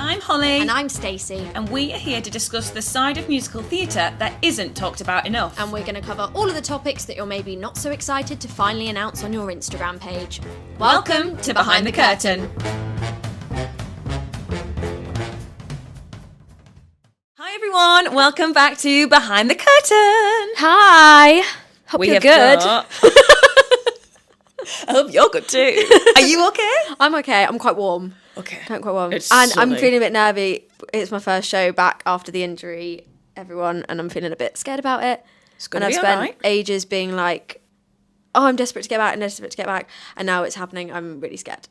I'm Holly. And I'm Stacey. And we are here to discuss the side of musical theatre that isn't talked about enough. And we're going to cover all of the topics that you're maybe not so excited to finally announce on your Instagram page. Welcome to Behind the Curtain. Hi everyone, welcome back to Behind the Curtain. Hi. Hope you're good. I hope you're good too. Are you okay? I'm okay. I'm quite warm. Okay. I'm quite warm. It's and sunny. I'm feeling a bit nervy. It's my first show back after the injury, everyone, and I'm feeling a bit scared about it. It's going to And be I've spent alright. ages being like, oh, I'm desperate to get back, and now it's happening. I'm really scared.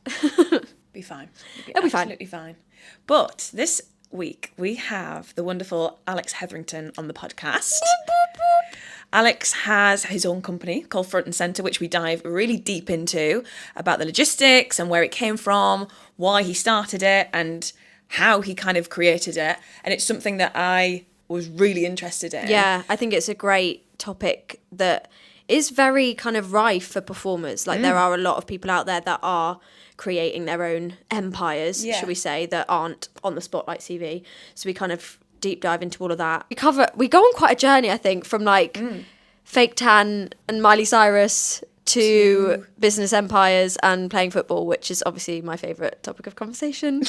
Be fine. It'll be fine. Absolutely fine. But this week we have the wonderful Alex Hetherington on the podcast. Alex has his own company called Front and Centre, which we dive really deep into about the logistics and where it came from, why he started it and how he kind of created it. And it's something that I was really interested in. Yeah, I think it's a great topic that is very kind of rife for performers. Like there are a lot of people out there that are creating their own empires, should we say, that aren't on the Spotlight CV. So we kind of deep dive into all of that. We go on quite a journey, I think, from like fake tan and Miley Cyrus to business empires and playing football, which is obviously my favourite topic of conversation.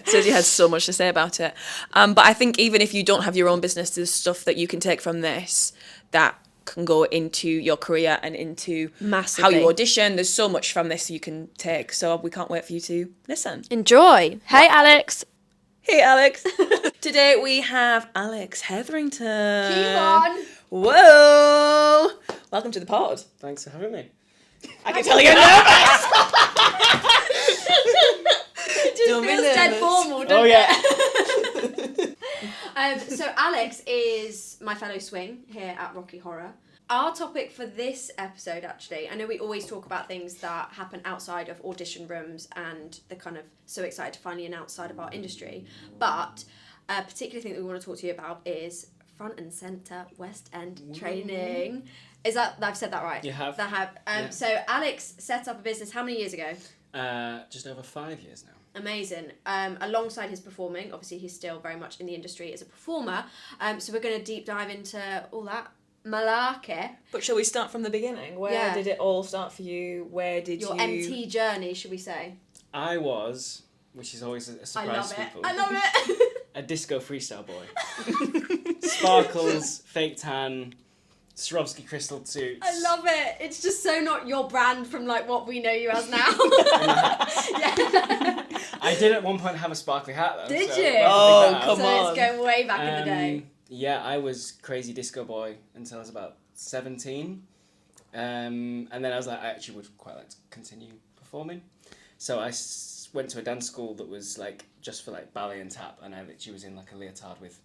Susie has so much to say about it. But I think even if you don't have your own business, there's stuff that you can take from this that can go into your career and into Massively. how you audition. There's so much from this you can take. So we can't wait for you to listen. Enjoy. Hey, Alex. Hey, Alex. Today we have Alex Hetherington. Keep on. Whoa. Welcome to the pod. Thanks for having me. I can tell you're nervous. Just Don't be feels dead nervous. formal, doesn't Oh yeah. So Alex is my fellow swing here at Rocky Horror. Our topic for this episode, actually, I know we always talk about things that happen outside of audition rooms and the kind of so excited to finally announce side of our industry, but a particular thing that we want to talk to you about is Front and Centre West End training. Is that, I've said that right? You have. That have. Yeah. So Alex set up a business how many years ago? Just over 5 years now. Amazing. Alongside his performing, obviously he's still very much in the industry as a performer. So we're going to deep dive into all that malarkey. But shall we start from the beginning? Where did it all start for you? Where did Your you... MT journey, should we say? I was, which is always a surprise to people, I love it. a disco freestyle boy. Sparkles, fake tan, Swarovski crystal suits. I love it. It's just so not your brand from like what we know you as now. Yeah. I did at one point have a sparkly hat though. Did so you? we'll have to Oh, dig that out. come So on. it's going way back in the day. Yeah, I was crazy disco boy until I was about 17. And then I was like, I actually would quite like to continue performing. So I went to a dance school that was like just for like ballet and tap, and I literally was in like a leotard with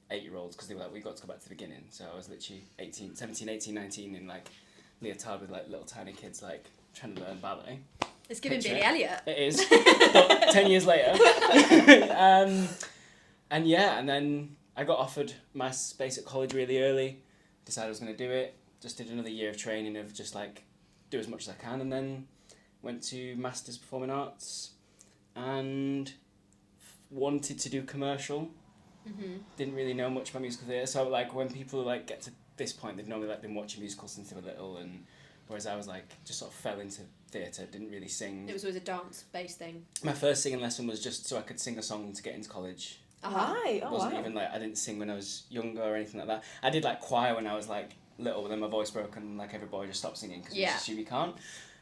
8-year-olds because they were like, we got to go back to the beginning. So I was literally 17, 18, 19 in like leotard with like little tiny kids like trying to learn ballet. It's giving Picture Billy it. Elliot. It is, but 10 years later. And yeah, and then I got offered my space at college really early, decided I was going to do it, just did another year of training of just like do as much as I can, and then went to Masters Performing Arts and wanted to do commercial. Didn't really know much about musical theatre, so like when people like get to this point, they've normally like been watching musicals since they were little, and whereas I was like just sort of fell into theatre, didn't really sing. It was always a dance-based thing. My first singing lesson was just so I could sing a song to get into college. Right. It Oh, wasn't wow. even like I didn't sing when I was younger or anything like that. I did like choir when I was like little, but then my voice broke and like every boy just stopped singing because we just assume you can't.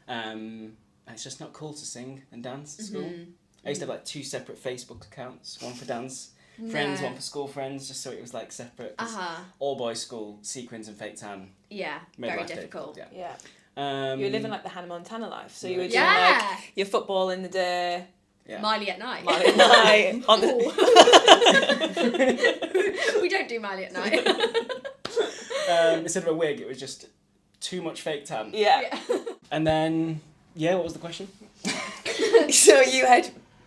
And it's just not cool to sing and dance at school. I used to have like 2 separate Facebook accounts, one for dance friends, one for school friends, just so it was like separate. 'Cause all boys school, sequins and fake tan. Yeah, Made very life difficult. difficult, Yeah. Yeah. You were living like the Hannah Montana life. So you were doing Yeah. like your football in the day, Yeah. Miley at night. Miley at night. On the... We don't do Miley at night. Instead of a wig, it was just too much fake tan. Yeah. And then, yeah, what was the question? So you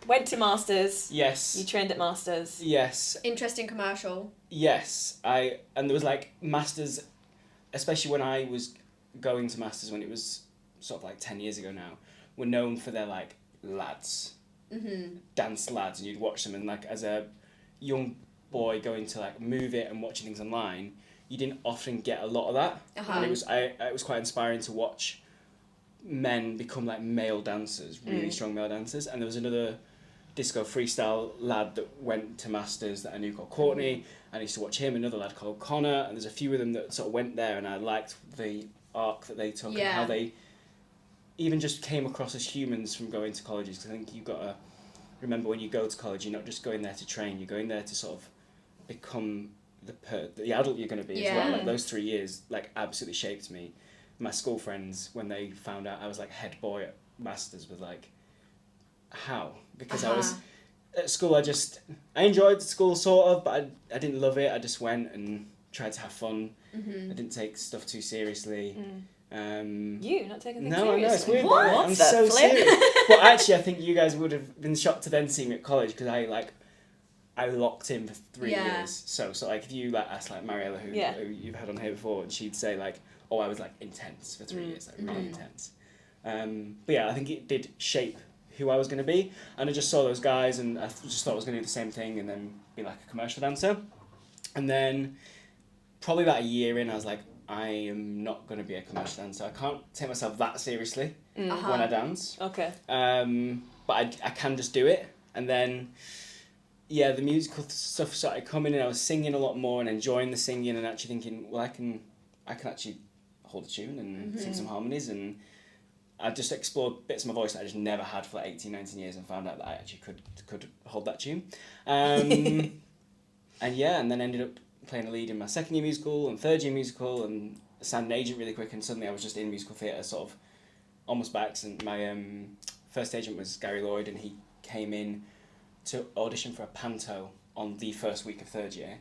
went to Masters. Yes. You trained at Masters. Yes. Interesting commercial. Yes. And there was like Masters, especially when I was going to Masters when it was sort of like 10 years ago now, were known for their like lads. dance lads, and you'd watch them, and like as a young boy going to like Move It and watching things online, you didn't often get a lot of that, and it was quite inspiring to watch men become like male dancers, really strong male dancers. And there was another disco freestyle lad that went to masters that I knew called Courtney, and I used to watch him, another lad called Connor, and there's a few of them that sort of went there, and I liked the arc that they took and how they even just came across as humans from going to colleges. Because I think you've got to remember, when you go to college, you're not just going there to train, you're going there to sort of become the adult you're going to be as well. Like those 3 years like absolutely shaped me. My school friends, when they found out I was like head boy at masters, was like, how? Because I was at school, I enjoyed school sort of, but I didn't love it. I just went and tried to have fun. I didn't take stuff too seriously. You not taking things seriously? No, it's weird. What? I'm so serious. But actually, I think you guys would have been shocked to then see me at college, because I locked in for 3 years. So like if you like ask like Mariella, who you've had on here before, and she'd say like, oh, I was like intense for 3 years, like really intense. But yeah, I think it did shape who I was going to be, and I just saw those guys, and I just thought I was going to do the same thing and then be like a commercial dancer. And then probably about a year in, I was like, I am not going to be a commercial dancer. I can't take myself that seriously when I dance. Okay. But I can just do it. And then, yeah, the musical stuff started coming, and I was singing a lot more and enjoying the singing, and actually thinking, well, I can actually hold a tune and sing some harmonies. And I just explored bits of my voice that I just never had for like 18, 19 years, and found out that I actually could hold that tune. And then ended up playing a lead in my second year musical and third year musical, and signed an agent really quick, and suddenly I was just in musical theatre sort of almost by accident. My first agent was Gary Lloyd, and he came in to audition for a panto on the first week of third year.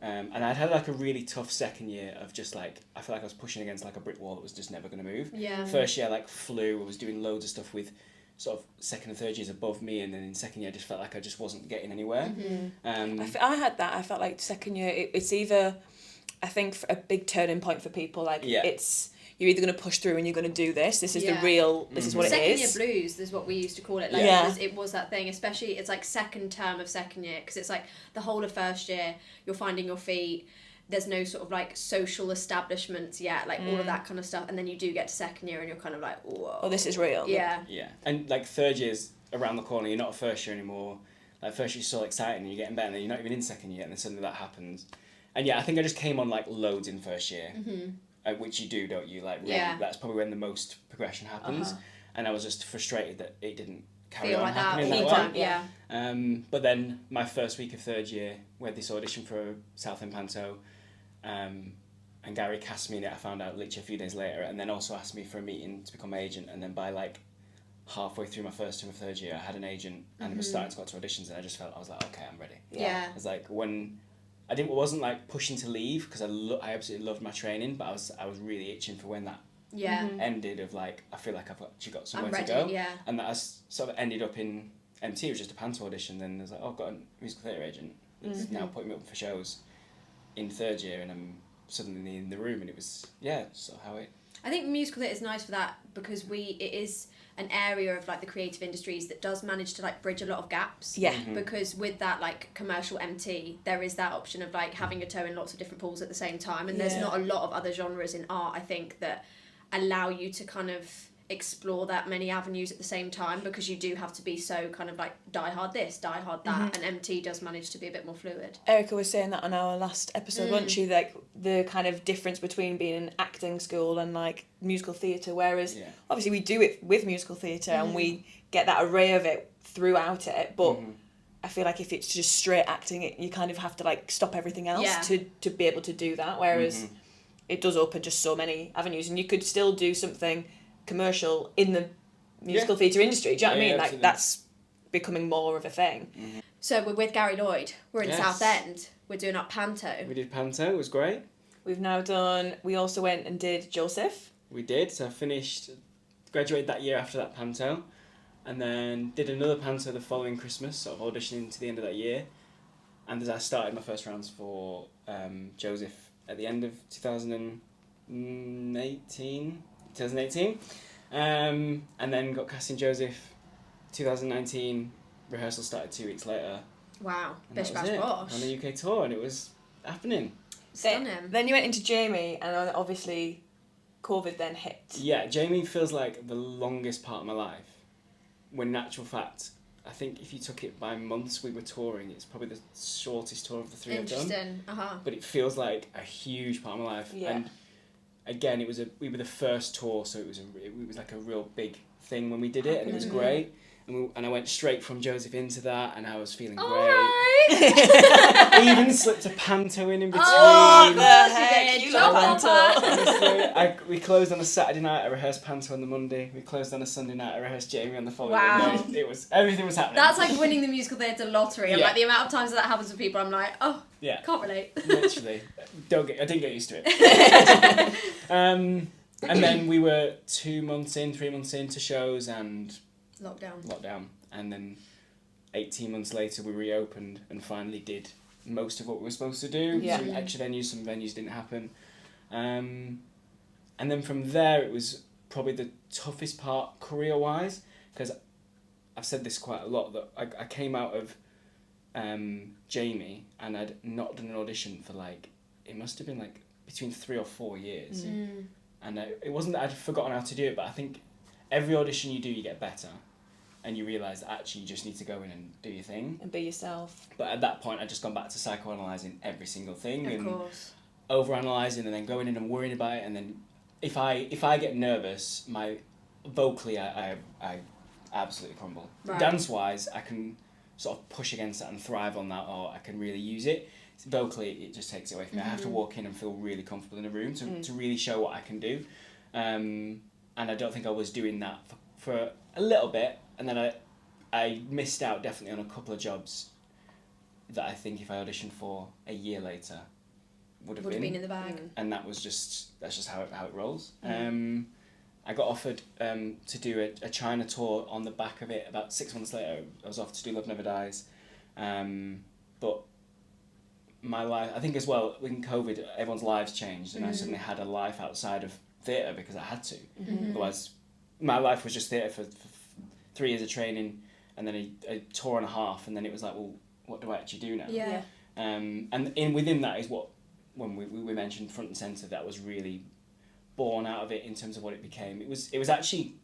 And I'd had like a really tough second year of just like, I felt like I was pushing against like a brick wall that was just never going to move. First year I like flew, I was doing loads of stuff with sort of second and third years above me, and then in second year I just felt like I just wasn't getting anywhere. I had that. I felt like second year, it's either, I think, a big turning point for people, like it's, you're either going to push through and you're going to do this. This is the real, this is what it is. Second year blues is what we used to call it. Like it was that thing, especially it's like second term of second year, because it's like the whole of first year, you're finding your feet. There's no sort of like social establishments yet, like all of that kind of stuff. And then you do get to second year and you're kind of like, whoa. Oh, this is real. Yeah. Yeah. And like third year's around the corner, you're not a first year anymore. Like first year's so exciting and you're getting better, and then you're not even in second year, and then suddenly that happens. And yeah, I think I just came on like loads in first year. Which you do, don't you? Like, really, that's probably when the most progression happens. And I was just frustrated that it didn't carry on happening that way. But then my first week of third year, we had this audition for a South End panto, and Gary cast me in it. I found out literally a few days later, and then also asked me for a meeting to become my agent. And then by like halfway through my first term of third year, I had an agent, and it was starting to go to auditions, and I just felt, I was like, okay, I'm ready. I was like, when I wasn't like pushing to leave, because I absolutely loved my training, but I was really itching for when that ended, of like, I feel like I've actually got somewhere to go. And that I sort of ended up in MT, it was just a panto audition. Then there's like, oh, I've got a musical theatre agent that's now putting me up for shows in third year, and I'm suddenly in the room, and it was sort of how it. I think musical theatre is nice for that, because it is an area of like the creative industries that does manage to like bridge a lot of gaps. Because with that like commercial MT, there is that option of like having your toe in lots of different pools at the same time, and there's not a lot of other genres in art, I think, that allow you to kind of explore that many avenues at the same time, because you do have to be so kind of like die hard this, die hard that, and MT does manage to be a bit more fluid. Erica was saying that on our last episode, wasn't she? Like the kind of difference between being in acting school and like musical theatre, whereas obviously we do it with musical theatre and we get that array of it throughout it, but I feel like if it's just straight acting, you kind of have to like stop everything else to be able to do that, whereas it does open just so many avenues, and you could still do something commercial in the musical theatre industry. Do you know what I mean? Like absolutely. That's becoming more of a thing. So we're with Gary Lloyd. We're in South End. We're doing our panto. We did panto. It was great. We also went and did Joseph. We did. So I graduated that year after that panto, and then did another panto the following Christmas, sort of auditioning to the end of that year. And as I started my first rounds for Joseph at the end of 2018, and then got cast in Joseph 2019 rehearsal started 2 weeks later. Wow. And Bish that was bash it. bosh. On a UK tour, and it was happening. Stunning. Then you went into Jamie, and obviously COVID then hit. Yeah, Jamie feels like the longest part of my life. When in actual fact, I think if you took it by months we were touring, it's probably the shortest tour of the three I've done. Interesting. But it feels like a huge part of my life. Yeah. And again, we were the first tour, so it was like a real big thing when we did it, and it was great. And I went straight from Joseph into that, and I was feeling great. I even slipped a panto in between. Oh, the heck! You love panto. Honestly, we closed on a Saturday night. I rehearsed panto on the Monday. We closed on a Sunday night. I rehearsed Jamie on the following day. Everything was happening. That's like winning the musical theatre lottery. And Yeah. like the amount of times that happens with people, I'm like, oh, Yeah. can't relate. Literally. I didn't get used to it. And then we were 3 months in to shows and lockdown. And then 18 months later we reopened and finally did most of what we were supposed to do. Yeah. Some extra venues, some venues didn't happen. And then from there it was probably the toughest part career-wise, because I've said this quite a lot, that I came out of Jamie and I'd not done an audition for it must have been between 3 or 4 years. And it wasn't that I'd forgotten how to do it, but I think every audition you do you get better, and you realise that actually you just need to go in and do your thing. And be yourself. But at that point I'd just gone back to psychoanalyzing every single thing. Of and course. overanalyzing, and then going in and worrying about it, and then if I get nervous, vocally I absolutely crumble. Right. Dance-wise, I can sort of push against that and thrive on that, or I can really use it. Vocally, it just takes it away from me. I have to walk in and feel really comfortable in a room to really show what I can do. And I don't think I was doing that for a little bit, and then I missed out definitely on a couple of jobs that I think if I auditioned for a year later would have been in the bag. And that's just how it rolls. I got offered to do a China tour on the back of it. About 6 months later, I was offered to do Love Never Dies. But my life, I think as well, in COVID, everyone's lives changed, and I suddenly had a life outside of theatre because I had to. Otherwise, my life was just theatre for 3 years of training, and then a tour and a half, and then it was like, well, what do I actually do now? Yeah. And within that is what, when we mentioned front and centre, that was really born out of it in terms of what it became. It was actually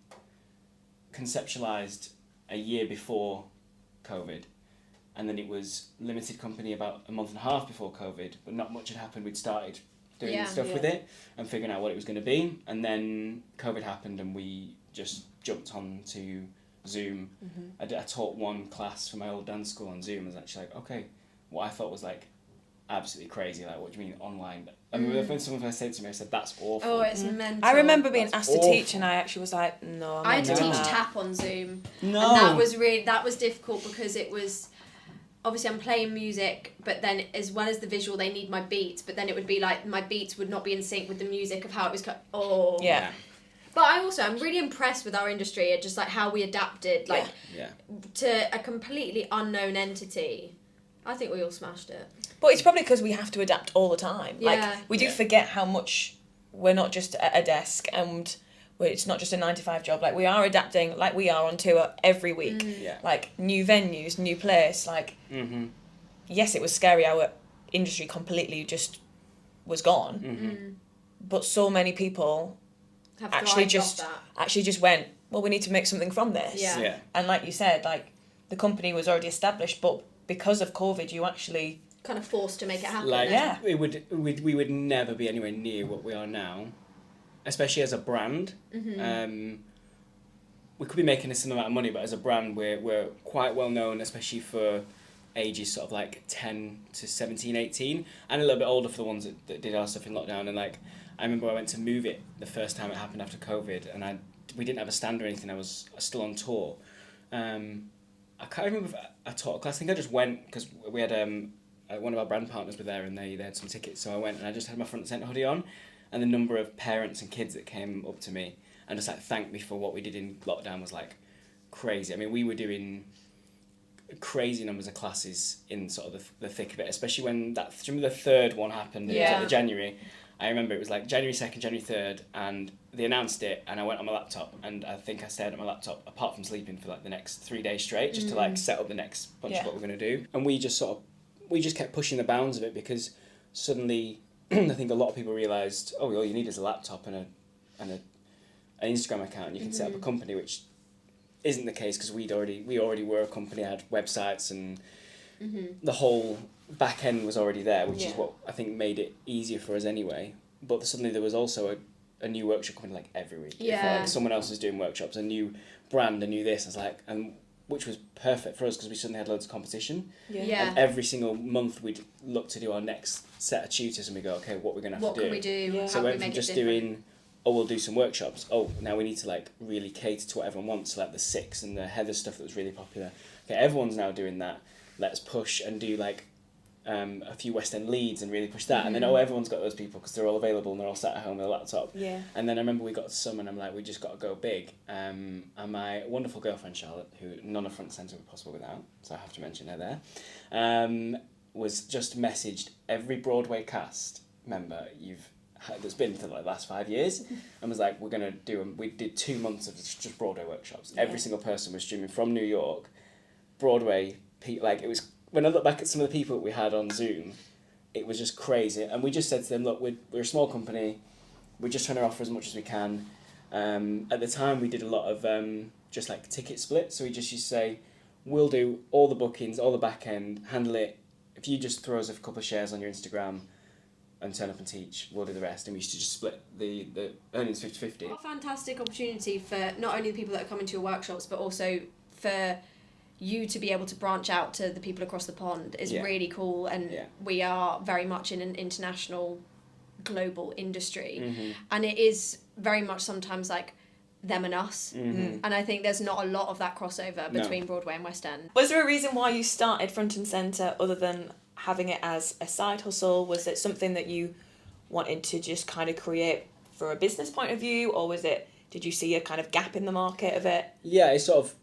conceptualised a year before COVID, and then it was limited company about a month and a half before COVID, but not much had happened. We'd started doing stuff with it and figuring out what it was going to be, and then COVID happened and we just jumped on to Zoom. I taught one class from my old dance school on Zoom. I was actually like, okay, what I thought was absolutely crazy, what do you mean online? I mean, when someone first said to me, I said, that's awful. Oh, it's mental. I remember being asked to awful. teach, and I actually was like, no, I'm I had not to doing teach that. tap on Zoom. No. And that was difficult because it was, obviously I'm playing music, but then as well as the visual, they need my beats, but then it would be my beats would not be in sync with the music of how it was Yeah. But I'm really impressed with our industry and just how we adapted to a completely unknown entity. I think we all smashed it. But it's probably because we have to adapt all the time. Yeah. We do forget how much we're not just at a desk, and it's not just a 9-to-5 job. We are adapting, we are on tour every week. New venues, new place. Yes, it was scary. Our industry completely just was gone. But so many people actually just went, well, we need to make something from this. Yeah. And like you said, the company was already established, but because of COVID, you actually kind of forced to make it happen. We would never be anywhere near what we are now, especially as a brand. We could be making a similar amount of money, but as a brand, we're quite well known, especially for ages sort of 10 to 17, 18, and a little bit older for the ones that did our stuff in lockdown. And I remember I went to move it the first time it happened after COVID, and we didn't have a stand or anything. I was still on tour. I can't remember if I taught a class. I think I just went because we had one of our brand partners were there, and they had some tickets, so I went and I just had my front and centre hoodie on, and the number of parents and kids that came up to me and just thanked me for what we did in lockdown was crazy. I mean, we were doing crazy numbers of classes in sort of the thick of it, especially when remember the third one happened in January. I remember it was like January 2nd, January 3rd, and they announced it, and I went on my laptop, and I think I stayed at my laptop, apart from sleeping, for like the next 3 days straight, just to like set up the next bunch of what we're going to do. And we just kept pushing the bounds of it, because suddenly I think a lot of people realised, oh, all you need is a laptop and an Instagram account, and you can set up a company, which isn't the case, because we already were a company, had websites, and the whole back end was already there, which is what I think made it easier for us anyway. But suddenly there was also a new workshop coming like every week. Yeah. Like someone else was doing workshops, a new brand, a new this. I was like, and which was perfect for us, because we suddenly had loads of competition. Yeah. And every single month we'd look to do our next set of tutors, and we go, okay, what we're going to have to do. What can we do? Yeah. So How we can went we from make just it different? doing, oh, we'll do some workshops. Oh, now we need to like really cater to what everyone wants, so like the Six and the Heather stuff that was really popular. Okay, everyone's now doing that. Let's push and do like a few West End leads and really push that. And then, everyone's got those people because they're all available and they're all sat at home with a laptop. Yeah. And then I remember we got to some, and I'm like, we just got to go big. And my wonderful girlfriend, Charlotte, who none of Front Centre would be possible without, so I have to mention her there, was just messaged every Broadway cast member that's been for like the last 5 years, and was like, we did 2 months of just Broadway workshops. Every single person was streaming from New York, Broadway, like it was, when I look back at some of the people that we had on Zoom, it was just crazy. And we just said to them, look, we're a small company, we're just trying to offer as much as we can. At the time we did a lot of just like ticket split, so we just used to say, we'll do all the bookings, all the back end, handle it. If you just throw us a couple of shares on your Instagram and turn up and teach, we'll do the rest. And we used to just split the earnings 50-50. What a fantastic opportunity for not only the people that are coming to your workshops, but also for you to be able to branch out to the people across the pond is really cool. And we are very much in an international, global industry. And it is very much sometimes like them and us. And I think there's not a lot of that crossover between Broadway and West End. Was there a reason why you started Front and Centre other than having it as a side hustle? Was it something that you wanted to just kind of create for a business point of view, or did you see a kind of gap in the market of it? Yeah, it's sort of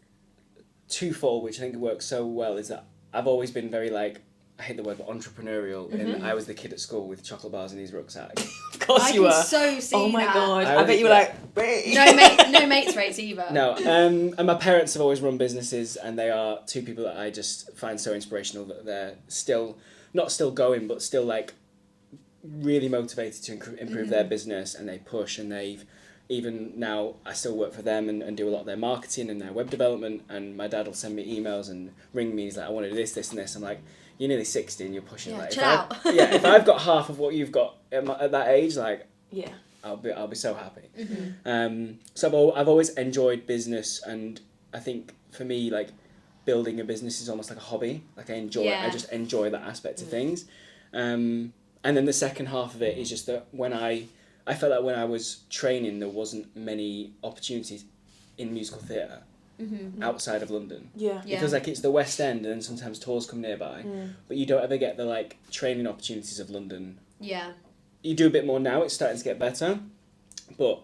twofold, which I think works so well, is that I've always been very like, I hate the word, but entrepreneurial, and I was the kid at school with chocolate bars in his rucksack. Of course you were. I can so see Oh my that. god! I bet you were like, wait. No mates rates either. No, and my parents have always run businesses, and they are two people that I just find so inspirational, that they're not still going, but still like really motivated to improve their business, and they push, and they've, even now I still work for them and do a lot of their marketing and their web development, and my dad will send me emails and ring me, he's like, I want to do this, this and this. I'm like, you're nearly 60 and you're pushing, like, chill out. If I've got half of what you've got at that age, like, Yeah. I'll be so happy. So I've always enjoyed business, and I think for me, like, building a business is almost like a hobby. Like, I enjoy it. I just enjoy that aspect of things. And then the second half of it is just that when I felt like when I was training, there wasn't many opportunities in musical theatre outside of London. Yeah. Because like it's the West End, and then sometimes tours come nearby, but you don't ever get the like training opportunities of London. Yeah. You do a bit more now. It's starting to get better, but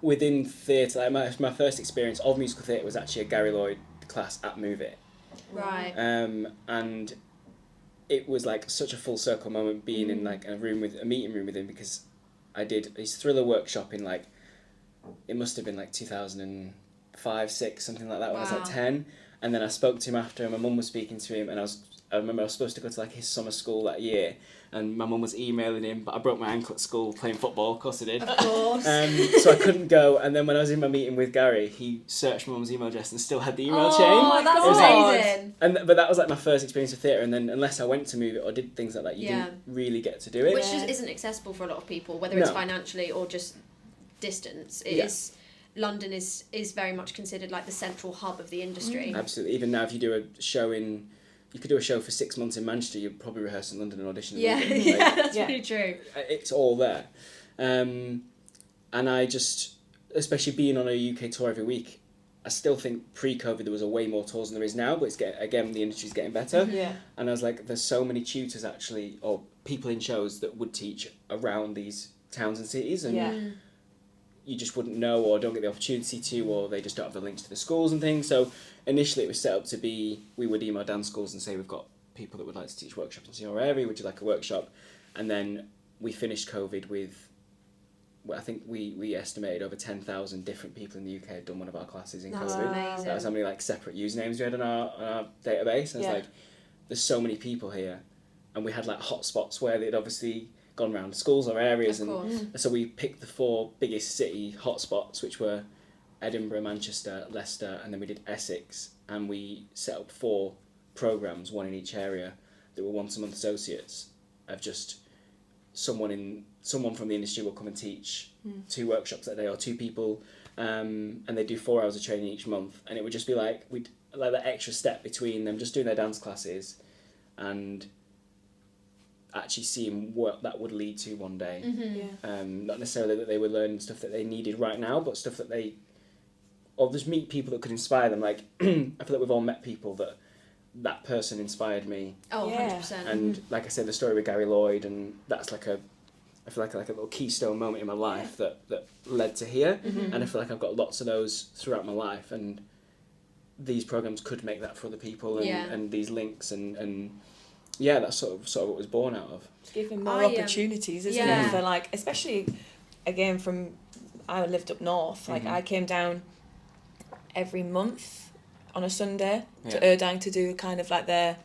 within theatre, like my first experience of musical theatre was actually a Gary Lloyd class at Move It. Right. And it was like such a full circle moment being in like a meeting room with him, because I did his Thriller workshop in like, it must have been like 2005, 6, something like that, when I was like 10. And then I spoke to him after, and my mum was speaking to him, and I remember I was supposed to go to like his summer school that year, and my mum was emailing him, but I broke my ankle at school playing football, of course I did. Of course. So I couldn't go, and then when I was in my meeting with Gary, he searched my mum's email address and still had the email chain. Oh, that's amazing. But that was like my first experience of theatre, and then unless I went to Move It or did things like that, you didn't really get to do it. Which just isn't accessible for a lot of people, whether it's financially or just distance. London is very much considered like the central hub of the industry. Absolutely. Even now, if you do a show you could do a show for 6 months in Manchester, you'd probably rehearse in London and audition in London. Like, That's pretty true. It's all there. And I just, especially being on a UK tour every week, I still think pre-COVID there was a way more tours than there is now, but it's again, the industry's getting better. Yeah. And I was like, there's so many tutors actually, or people in shows that would teach around these towns and cities, and you just wouldn't know, or don't get the opportunity to, or they just don't have the links to the schools and things. So initially it was set up to be, we would email dance schools and say, we've got people that would like to teach workshops in your area, would you like a workshop? And then we finished COVID with, well, I think we estimated over 10,000 different people in the UK had done one of our classes in That's COVID. amazing. That was how many like separate usernames we had on our database. And it's like, there's so many people here, and we had like hotspots where they'd obviously gone around schools or areas, and so we picked the 4 biggest city hotspots, which were Edinburgh, Manchester, Leicester, and then we did Essex, and we set up 4 programs, one in each area, that were once-a-month associates of just someone from the industry will come and teach 2 workshops that day, or 2 people, and they do 4 hours of training each month, and it would just be like we'd like that extra step between them just doing their dance classes and actually seeing what that would lead to one day. Not necessarily that they were learning stuff that they needed right now, but stuff that they, or just meet people that could inspire them. Like I feel like we've all met people that person inspired me. Oh, 100%. And like I said, the story with Gary Lloyd, and that's like I feel like a little keystone moment in my life that led to here. And I feel like I've got lots of those throughout my life, and these programs could make that for other people, and these links, and yeah, that's sort of what was born out of. Giving more opportunities, isn't it? For like, especially again I lived up north. Like I came down every month on a Sunday to Erdine to do kind of like I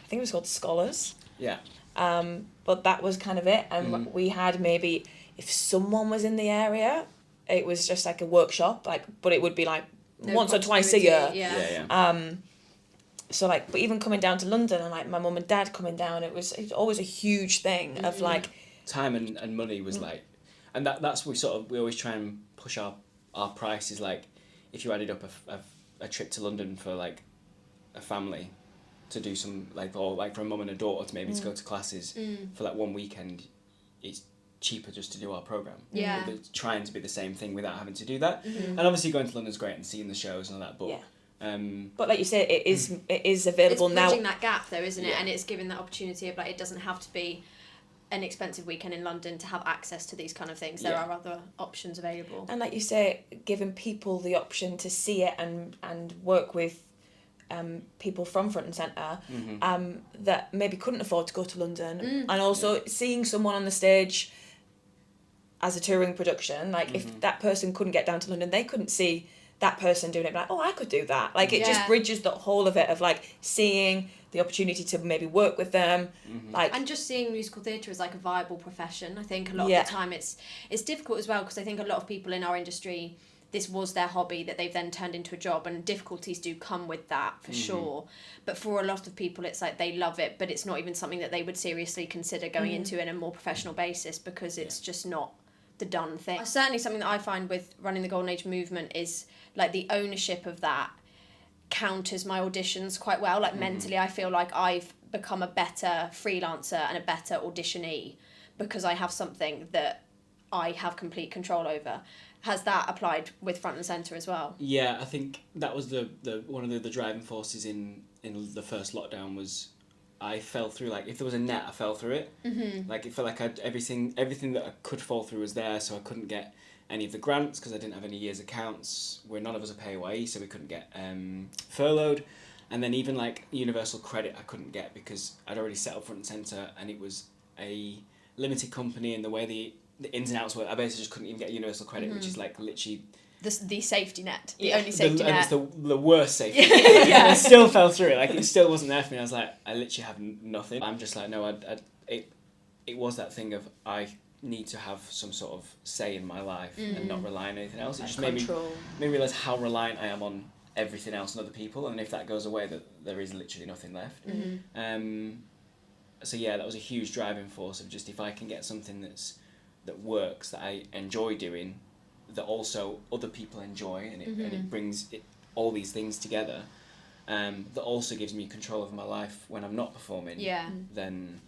think it was called Scholars. Yeah. But that was kind of it, and we had maybe, if someone was in the area, it was just like a workshop, but it would be like once or twice a year. So like, but even coming down to London, and like my mum and dad coming down, it was always a huge thing of like time and money was like, and that's we always try and push our prices. Like if you added up a trip to London for like a family to do some like, or like for a mum and a daughter to maybe to go to classes for like one weekend, it's cheaper just to do our program. It's trying to be the same thing without having to do that. And obviously going to London's great and seeing the shows and all that, but but like you say, it is available now. It's bridging that gap though, isn't it? And it's giving that opportunity of like, it doesn't have to be an expensive weekend in London to have access to these kind of things. There are other options available. And like you say, giving people the option to see it and work with people from Front and Centre that maybe couldn't afford to go to London, and also seeing someone on the stage as a touring production, like if that person couldn't get down to London, they couldn't see that person doing it, like, oh, I could do that. Like it just bridges the whole of it of like seeing the opportunity to maybe work with them, like, and just seeing musical theatre as like a viable profession. I think a lot of the time it's difficult as well, because I think a lot of people in our industry, this was their hobby that they've then turned into a job, and difficulties do come with that for sure. But for a lot of people, it's like they love it, but it's not even something that they would seriously consider going into in a more professional basis, because it's just not the done thing. Certainly something that I find with running the Golden Age movement is like the ownership of that counters my auditions quite well. Like mentally, I feel like I've become a better freelancer and a better auditionee because I have something that I have complete control over. Has that applied with Front and Centre as well? Yeah, I think that was the one of the driving forces in the first lockdown was I fell through, like if there was a net, I fell through it. Like it felt like I'd everything that I could fall through was there, so I couldn't get any of the grants because I didn't have any year's accounts. Where none of us are PAYE, so we couldn't get furloughed. And then even like universal credit I couldn't get because I'd already set up Front and Centre, and it was a limited company, and the way the ins and outs were, I basically just couldn't even get universal credit, which is like literally the safety net, the only safety net. And it's the worst safety net. And I still fell through it. Like it still wasn't there for me. I was like, I literally have nothing. I'm just like, no, it was that thing of I need to have some sort of say in my life and not rely on anything else. It just made me realise how reliant I am on everything else and other people, and if that goes away, that there is literally nothing left. So yeah, that was a huge driving force of just if I can get something that works, that I enjoy doing, that also other people enjoy, and it brings all these things together, that also gives me control over my life when I'm not performing, then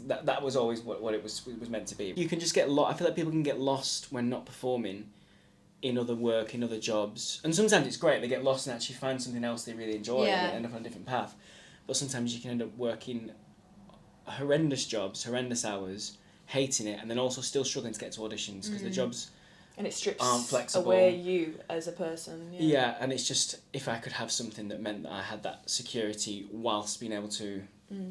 that was always what it was meant to be. You can just get I feel like people can get lost when not performing in other work, in other jobs, and sometimes it's great, they get lost and actually find something else they really enjoy and they end up on a different path, but sometimes you can end up working horrendous jobs, horrendous hours, hating it, and then also still struggling to get to auditions because the jobs and it strips aren't flexible. away you as a person. Yeah, and it's just, if I could have something that meant that I had that security whilst being able to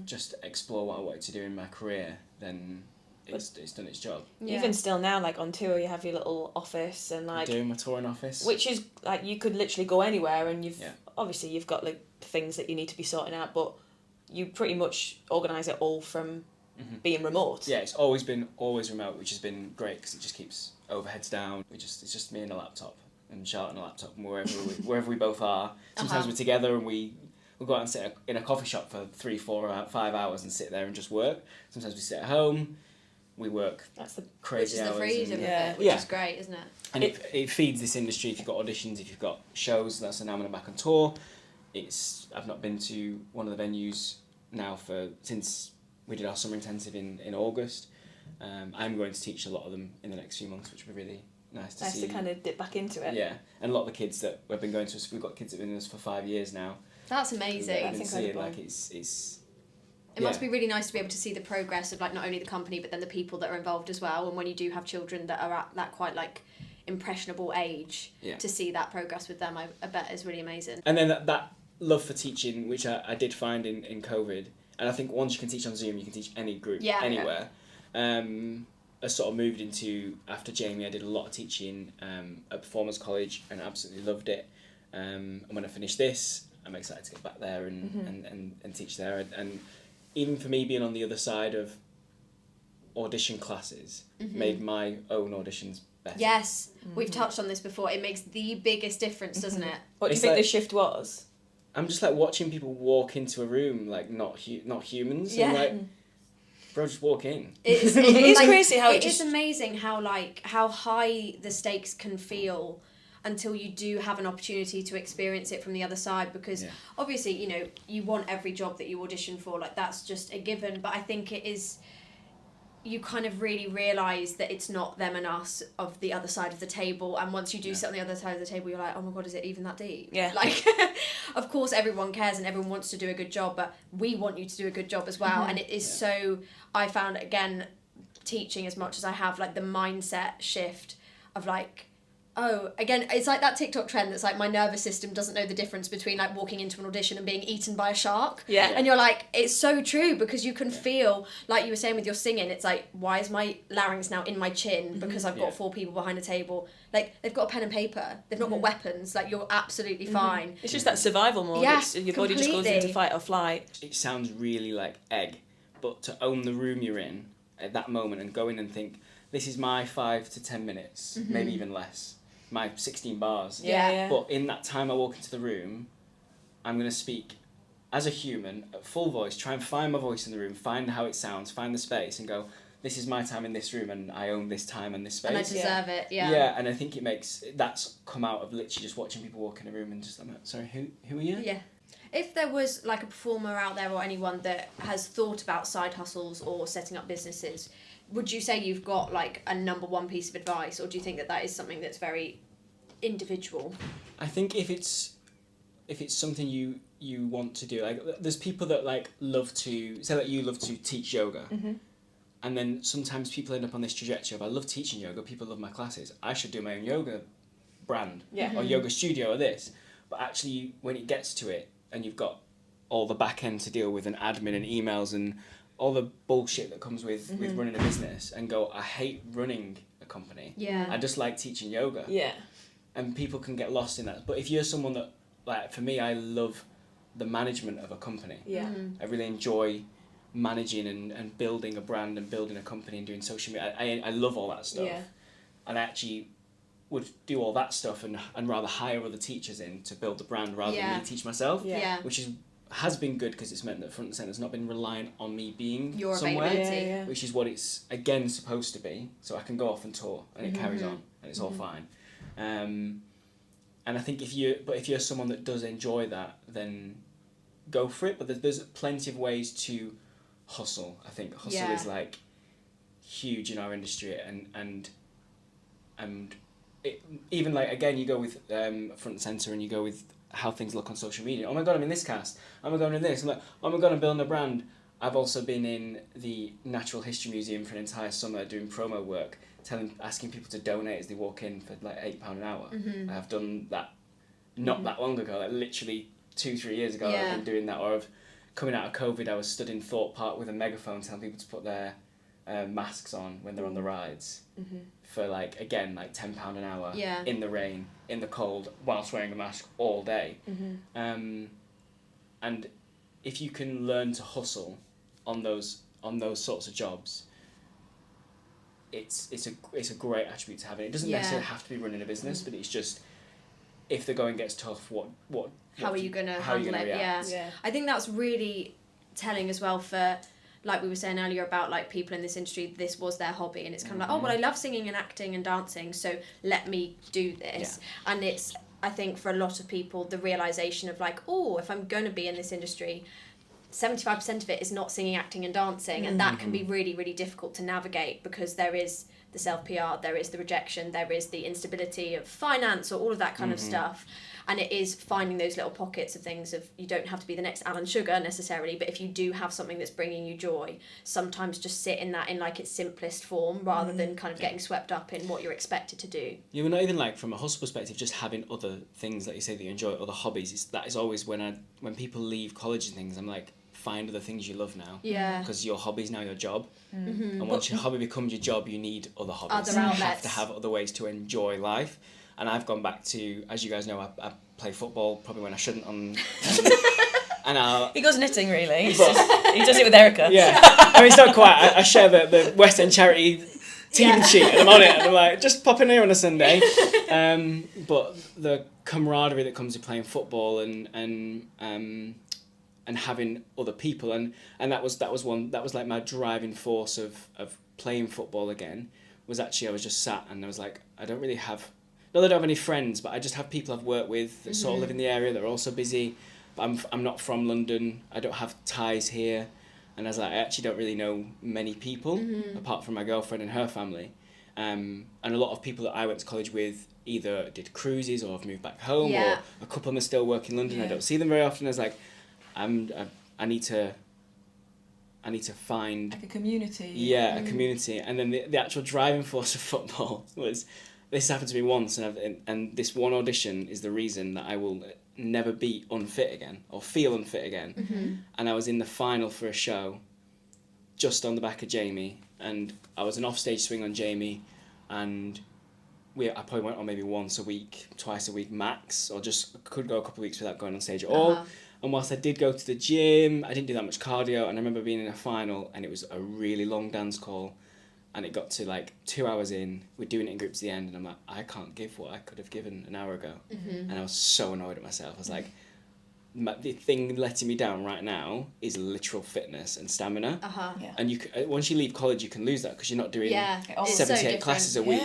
just explore what I wanted to do in my career, then it's done its job. Yeah. Even still now, like on tour, you have your little office and like doing my touring office, which is like you could literally go anywhere, and obviously you've got like things that you need to be sorting out, but you pretty much organise it all from being remote. Yeah, it's always remote, which has been great because it just keeps overheads down. It's just me and a laptop and Charlotte and a laptop, and wherever we both are. Sometimes we're together and we'll go out and sit in a coffee shop for 3, 4, 5 hours and sit there and just work. Sometimes we sit at home. We work crazy hours. Which is the freedom of it, which is great, isn't it? And it feeds this industry. If you've got auditions, if you've got shows, that's now when I'm back on tour. I've not been to one of the venues now since we did our summer intensive in August. I'm going to teach a lot of them in the next few months, which will be really nice to see. Nice to kind of dip back into it. Yeah, and a lot of the kids that we've been going to, we've got kids that have been with us for 5 years now. That's amazing. That's incredible. Like it's it must be really nice to be able to see the progress of like not only the company but then the people that are involved as well. And when you do have children that are at that quite like impressionable age, to see that progress with them, I bet is really amazing. And then that love for teaching, which I did find in COVID, and I think once you can teach on Zoom, you can teach any group anywhere. I sort of moved into, after Jamie, I did a lot of teaching at Performance College and absolutely loved it. And when I finish this, I'm excited to get back there and teach there. And even for me being on the other side of audition classes made my own auditions better. Yes, we've touched on this before. It makes the biggest difference, doesn't it? What do you think the shift was? I'm just like watching people walk into a room like not humans. Yeah. And like, bro, just walk in. It's like, crazy how it's amazing how high the stakes can feel until you do have an opportunity to experience it from the other side, because obviously, you know, you want every job that you audition for, like that's just a given, but I think it is, you kind of really realise that it's not them and us of the other side of the table, and once you do sit on the other side of the table, you're like, oh my god, is it even that deep? Yeah. Like, of course everyone cares and everyone wants to do a good job, but we want you to do a good job as well, and it is so, I found, again, teaching as much as I have, like the mindset shift of like, oh, again, it's like that TikTok trend that's like my nervous system doesn't know the difference between like walking into an audition and being eaten by a shark. Yeah. And you're like, it's so true, because you can feel, like you were saying with your singing, it's like, why is my larynx now in my chin because I've got 4 people behind a table? Like, they've got a pen and paper. They've not got weapons. Like, you're absolutely fine. It's just that survival mode. Yeah, your body just goes into fight or flight. It sounds really like egg, but to own the room you're in at that moment and go in and think, this is my 5 to 10 minutes, maybe even less. My 16 bars. Yeah. But in that time I walk into the room, I'm going to speak as a human at full voice, try and find my voice in the room, find how it sounds, find the space, and go, this is my time in this room and I own this time and this space. And I deserve it, Yeah, and I think that's come out of literally just watching people walk in a room and just, I'm like, sorry, who are you? Yeah. If there was like a performer out there or anyone that has thought about side hustles or setting up businesses, would you say you've got like a number one piece of advice, or do you think that is something that's very individual? I think if it's something you want to do, like there's people that like love to say that you love to teach yoga, and then sometimes people end up on this trajectory of I love teaching yoga, people love my classes, I should do my own yoga brand or yoga studio or this, but actually when it gets to it and you've got all the back end to deal with and admin and emails and all the bullshit that comes with running a business, and go, I hate running a company. Yeah. I just like teaching yoga. Yeah. And people can get lost in that. But if you're someone that, like, for me, I love the management of a company. Yeah. I really enjoy managing and building a brand and building a company and doing social media. I love all that stuff. Yeah. And I actually would do all that stuff and rather hire other teachers in to build the brand rather than me teach myself. Yeah. Which has been good because it's meant that front and centre's not been reliant on me being your somewhere, availability, which is what it's again supposed to be. So I can go off and tour and it carries on and it's all fine. And I think if you're someone that does enjoy that, then go for it. But there's plenty of ways to hustle. I think hustle is like huge in our industry, and it, even like again you go with front and center and you go with how things look on social media. Oh my god, I'm in this cast. Oh my god, I'm in this. I'm like, oh my god, I'm building a brand. I've also been in the Natural History Museum for an entire summer doing promo work, asking people to donate as they walk in for like £8 an hour. I've done that not that long ago, like literally 2-3 years ago. I've been doing that. Or coming out of COVID, I was stood in Thorpe Park with a megaphone telling people to put their masks on when they're on the rides for like again like £10 an hour in the rain, in the cold, whilst wearing a mask all day. And if you can learn to hustle on those sorts of jobs, it's a great attribute to have. And it doesn't necessarily have to be running a business, but it's just, if the going gets tough, how are you going to handle it? Yeah. I think that's really telling as well for, like we were saying earlier about like people in this industry, this was their hobby, and it's kind of like, oh well, I love singing and acting and dancing, so let me do this. And it's, I think for a lot of people, the realisation of like, oh, if I'm going to be in this industry, 75% of it is not singing, acting and dancing, and that can be really, really difficult to navigate, because there is the self-PR, there is the rejection, there is the instability of finance, or all of that kind of stuff. And it is finding those little pockets of things of, you don't have to be the next Alan Sugar necessarily, but if you do have something that's bringing you joy, sometimes just sit in that in like its simplest form, rather than kind of getting swept up in what you're expected to do. Yeah, we're not even like, from a hustle perspective, just having other things that you say that you enjoy, other hobbies. That is always when people leave college and things, I'm like, find other things you love now. Yeah. Because your hobby's now your job. And once your hobby becomes your job, you need other hobbies. Other outlets. You have to have other ways to enjoy life. And I've gone back to, as you guys know, I play football probably when I shouldn't he goes knitting, really. He does it with Erica. Yeah. I mean, it's not quite. I share the West End charity team sheet, and I'm on it, and I'm like, just pop in here on a Sunday. But the camaraderie that comes with playing football and having other people, and that was like my driving force of playing football again, was actually I was just sat and I was like, I don't really have, not that I don't have any friends, but I just have people I've worked with that sort of live in the area that are also busy, but I'm not from London, I don't have ties here, and I was like, I actually don't really know many people apart from my girlfriend and her family, and a lot of people that I went to college with either did cruises or have moved back home, or a couple of them are still work in London. I don't see them very often. I was like, I need to find like a community. Yeah, a community. And then the actual driving force of football was, this happened to me once, and this one audition is the reason that I will never be unfit again or feel unfit again. And I was in the final for a show, just on the back of Jamie, and I was an offstage swing on Jamie, and I probably went on maybe once a week, twice a week max, or just could go a couple of weeks without going on stage at all. And whilst I did go to the gym, I didn't do that much cardio, and I remember being in a final, and it was a really long dance call, and it got to like 2 hours in, we're doing it in groups at the end, and I'm like, I can't give what I could have given an hour ago. And I was so annoyed at myself. I was like, the thing letting me down right now is literal fitness and stamina. And once you leave college, you can lose that, because you're not doing 78 classes a week.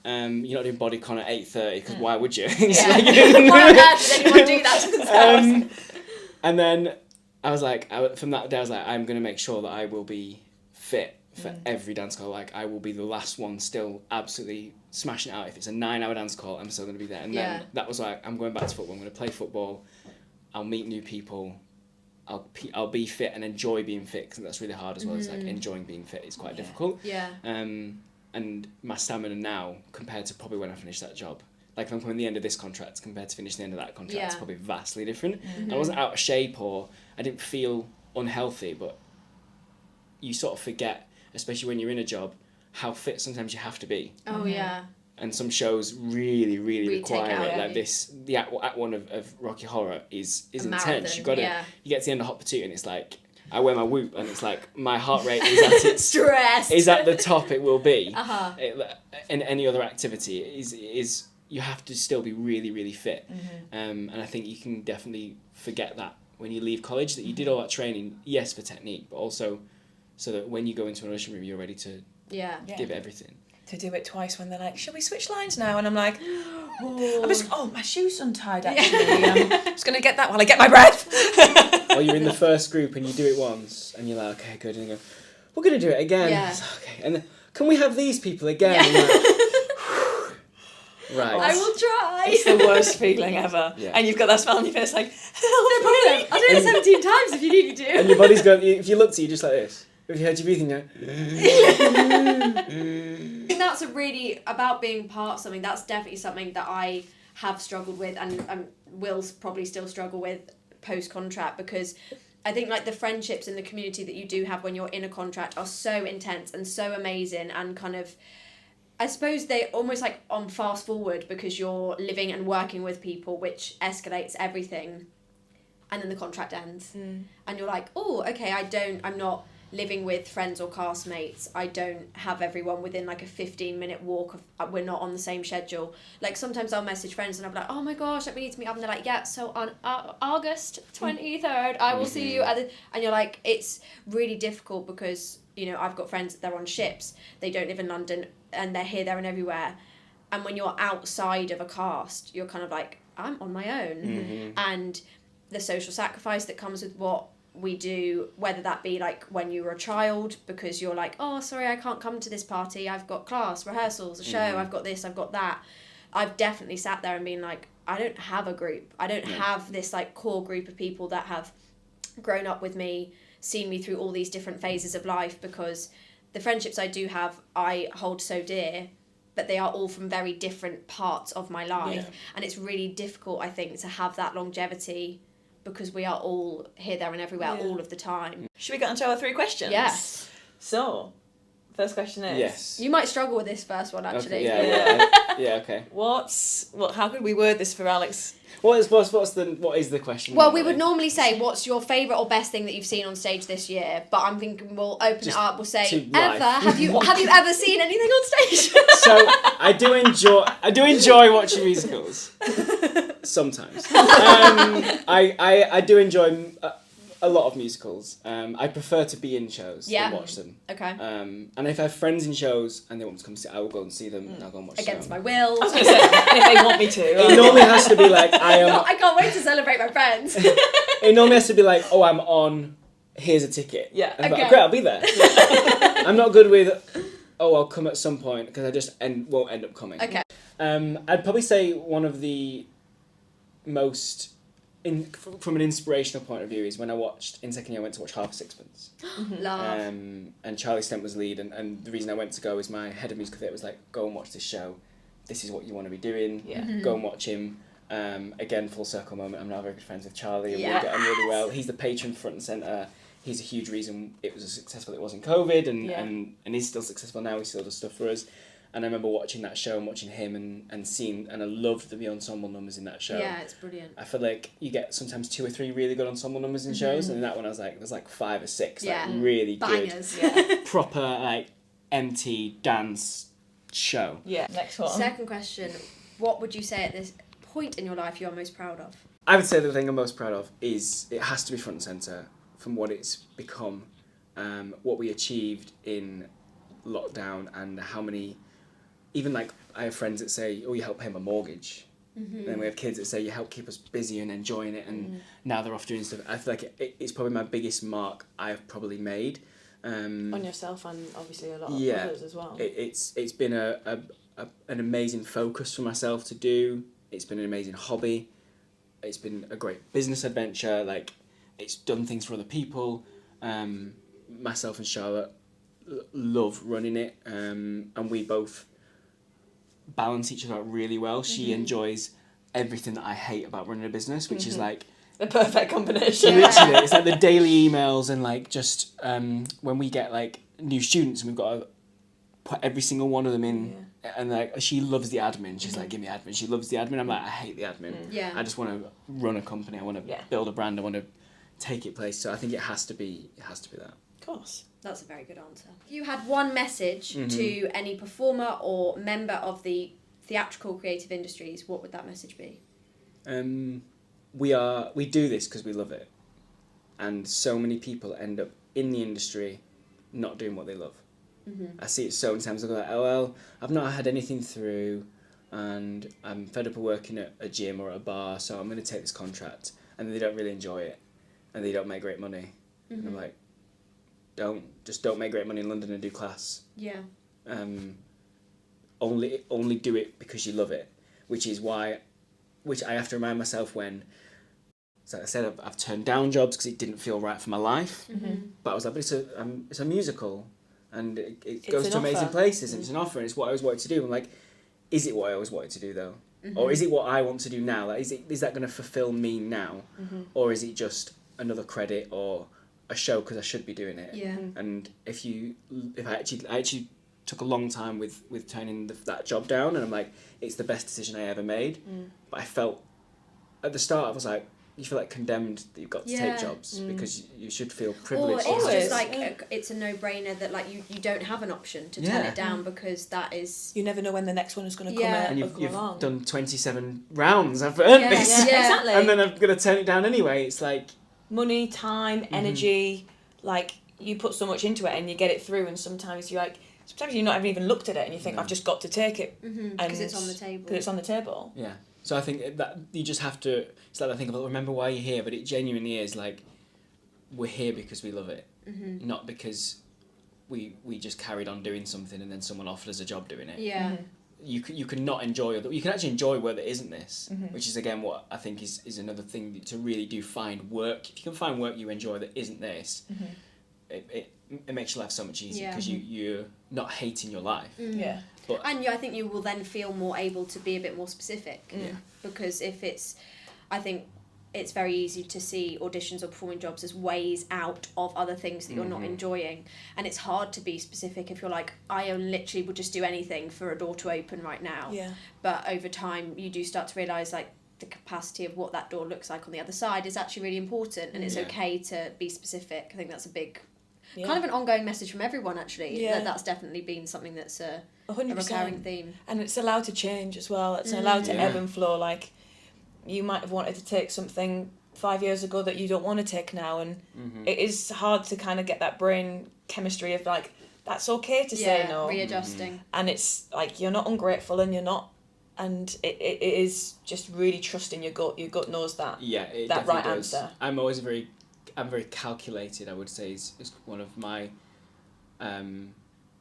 You're not doing bodycon at 8:30, because why would you? Why on earth does anyone do that to themselves? And then I was like, from that day I was like, I'm going to make sure that I will be fit for every dance call. Like, I will be the last one still absolutely smashing it out. If it's a 9-hour dance call, I'm still going to be there. And then that was like, I'm going back to football, I'm going to play football, I'll meet new people, I'll be fit and enjoy being fit, because that's really hard as well. It's like enjoying being fit is quite difficult. And my stamina now, compared to probably when I finished that job, like if I'm coming to the end of this contract compared to finishing the end of that contract, it's probably vastly different. I wasn't out of shape, or I didn't feel unhealthy, but you sort of forget, especially when you're in a job, how fit sometimes you have to be. And some shows really, really require it. Like this, the act one of Rocky Horror is intense. Marathon, You've got to, you get to the end of Hot Pursuit, and it's like, I wear my Whoop, and it's like my heart rate is at its stressed. Is at the top it will be. In any other activity is you have to still be really, really fit. And I think you can definitely forget that when you leave college, that you did all that training, yes, for technique, but also so that when you go into an audition room, you're ready to give everything. To do it twice when they're like, shall we switch lines now? And I'm like, my shoe's untied actually. I'm just going to get that while I get my breath. Or you're in the first group and you do it once and you're like, okay, good. And you go, we're going to do it again. Okay. And then, can we have these people again? Right. I will try. It's the worst feeling ever. And you've got that smile on your face like, no problem. I'll do it 17 times if you need me to. And your body's going, if you look to you just like this. If you heard your breathing, you I think that's about being part of something, that's definitely something that I have struggled with and will probably still struggle with post-contract, because I think like the friendships in the community that you do have when you're in a contract are so intense and so amazing, and kind of, I suppose they almost like on fast forward because you're living and working with people, which escalates everything, and then the contract ends, and you're like, oh, okay, I'm not living with friends or castmates. I don't have everyone within like a 15-minute walk of, we're not on the same schedule. Like sometimes I'll message friends and I'll be like, oh my gosh, like we need to meet up, and they're like, yeah, so on August 23rd I will see you at the, and you're like, it's really difficult because, you know, I've got friends, they're on ships, they don't live in London, and they're here, there and everywhere, and when you're outside of a cast, you're kind of like, I'm on my own, and the social sacrifice that comes with what we do, whether that be like when you were a child because you're like, oh sorry, I can't come to this party, I've got class, rehearsals, a show, I've got this, I've got that. I've definitely sat there and been like, I don't have a group, I don't have this like core group of people that have grown up with me, seen me through all these different phases of life, because the friendships I do have I hold so dear, but they are all from very different parts of my life, and it's really difficult, I think, to have that longevity because we are all here, there and everywhere all of the time. Should we get on to our 3 questions? Yes. So, first question is... Yes. You might struggle with this first one, actually. Okay, yeah, okay. How could we word this for Alex? What is the question? Well, we would normally say, what's your favourite or best thing that you've seen on stage this year? But I'm thinking we'll open it up. We'll say, ever have you ever seen anything on stage? So I do enjoy watching musicals. Sometimes. I do enjoy a lot of musicals. I prefer to be in shows than watch them. Okay. And if I have friends in shows and they want me to come see, I will go and see them and I'll go and watch them. Against my will. I was going to say, and if they want me to. It normally has to be like, I can't wait to celebrate my friends. It normally has to be like, oh, I'm on, here's a ticket. Yeah. And I'm like, great, I'll be there. I'm not good with, oh, I'll come at some point, because I just won't end up coming. Okay. I'd probably say one of the most, from an inspirational point of view, is when I watched, in second year I went to watch Half a Sixpence. Love. And Charlie Stent was lead, and the reason I went to go is my head of musical theatre was like, go and watch this show, this is what you want to be doing, go and watch him. Again, full circle moment, I'm now very good friends with Charlie, and we get on really well. He's the patron front and centre. He's a huge reason it was as successful as it was in COVID, and he's still successful now, he still does stuff for us. And I remember watching that show and watching him and seeing, and I loved the ensemble numbers in that show. Yeah, it's brilliant. I feel like you get sometimes 2 or 3 really good ensemble numbers in shows, and in that one I was like, there's like 5 or 6 like really bangers. Good, proper like MT dance show. Yeah, next one. Second question, what would you say at this point in your life you're most proud of? I would say the thing I'm most proud of is it has to be front and centre from what it's become, what we achieved in lockdown, and how many. Even like I have friends that say, oh, you help pay my mortgage. And then we have kids that say you help keep us busy and enjoying it, and now they're off doing stuff. I feel like it's probably my biggest mark I've probably made. On yourself and obviously a lot of others as well. It's been an amazing focus for myself to do. It's been an amazing hobby. It's been a great business adventure. Like, it's done things for other people. Myself and Charlotte love running it, and we both balance each other out really well. She enjoys everything that I hate about running a business, which is like the perfect combination. Literally, it's like the daily emails and like just when we get like new students and we've got to put every single one of them in, and like she loves the admin. She's like, give me admin. She loves the admin. I'm like, I hate the admin. Yeah. I just want to run a company. I want to build a brand. I want to take it place. So I think it has to be that. Of course. That's a very good answer. If you had one message to any performer or member of the theatrical creative industries, what would that message be? We do this because we love it, and so many people end up in the industry not doing what they love. I see it so many times. I go like, oh well, I've not had anything through, and I'm fed up of working at a gym or a bar, so I'm going to take this contract, and they don't really enjoy it, and they don't make great money. And I'm like, don't make great money in London and do class. Yeah. Only do it because you love it, which I have to remind myself when. So like I said, I've turned down jobs because it didn't feel right for my life. But I was like, but it's a musical, and it goes to amazing places, and it's an offer, and it's what I always wanted to do. I'm like, is it what I always wanted to do though, or is it what I want to do now? Like, is that going to fulfill me now, or is it just another credit or a show because I should be doing it. Yeah. And if I actually took a long time with turning that job down, and I'm like, it's the best decision I ever made. But I felt at the start I was like, you feel like condemned that you've got to take jobs because you should feel privileged. Or it's just like it's a no-brainer that like you don't have an option to turn it down because that is... You never know when the next one is going to come out. And you've done 27 rounds. I've earned this. Yeah, exactly. And then I'm going to turn it down anyway. It's like... Money, time, energy, like you put so much into it and you get it through, and sometimes you're not even looked at it and you think, I've just got to take it. Because it's on the table. Because it's on the table. Yeah. So I think that you just have to... It's like I think about, remember why you're here, but it genuinely is like, we're here because we love it. Not because we just carried on doing something and then someone offered us a job doing it. Yeah. You can not enjoy... You can actually enjoy where there isn't this, which is, again, what I think is another thing to really do, find work. If you can find work you enjoy that isn't this, it makes your life so much easier because you're not hating your life. Yeah. But, and I think you will then feel more able to be a bit more specific. Because if it's... I think it's very easy to see auditions or performing jobs as ways out of other things that you're not enjoying. And it's hard to be specific if you're like, I literally would just do anything for a door to open right now. Yeah. But over time, you do start to realise like the capacity of what that door looks like on the other side is actually really important. And it's okay to be specific. I think that's a big... kind of an ongoing message from everyone, actually. Yeah. That's definitely been something that's a 100%. recurring theme. And it's allowed to change as well. It's allowed to ebb and flow. Like, you might have wanted to take something 5 years ago that you don't want to take now, and it is hard to kind of get that brain chemistry of like, that's okay to say no. Readjusting. And it's like, you're not ungrateful and you're not... And it is just really trusting your gut. Your gut knows that. Yeah, it that right does. answer. I'm very calculated, I would say, is one of my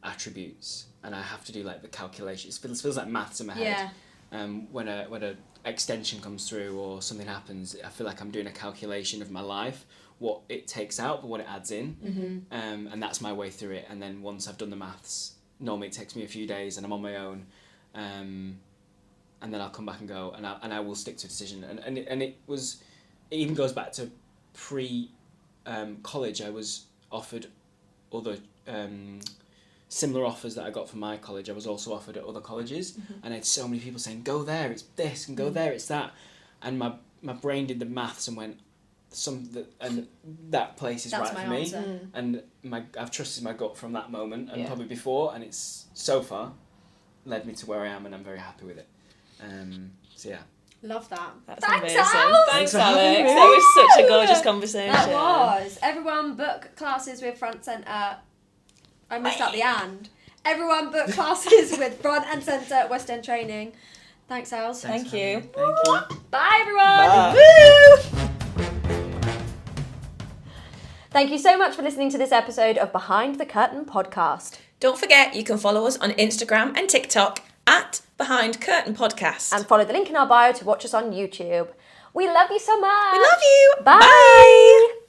attributes, and I have to do like the calculation. It feels like maths in my head. When a extension comes through or something happens, I feel like I'm doing a calculation of my life, what it takes out but what it adds in, and that's my way through it. And then once I've done the maths, normally it takes me a few days and I'm on my own, and then I'll come back and go, and I will stick to a decision. And it even goes back to college. I was offered other similar offers that I got from my college. I was also offered at other colleges, and I had so many people saying, go there, it's this, and go there, it's that. And my brain did the maths and went, and that place is That's right my for me. answer. And I've trusted my gut from that moment, and probably before, and it's so far led me to where I am, and I'm very happy with it. So yeah. Love that. That's Thanks, amazing. Al. Thanks, Alex. That was such a gorgeous conversation. That was. Everyone book classes with Front Centre. I missed out the and. Everyone book classes with Front and Centre West End Training. Thanks, Al. Thank you. Thank you. Bye, everyone. Bye. Woo! Thank you so much for listening to this episode of Behind the Curtain podcast. Don't forget, you can follow us on Instagram and TikTok at Behind Curtain Podcast. And follow the link in our bio to watch us on YouTube. We love you so much. We love you. Bye. Bye.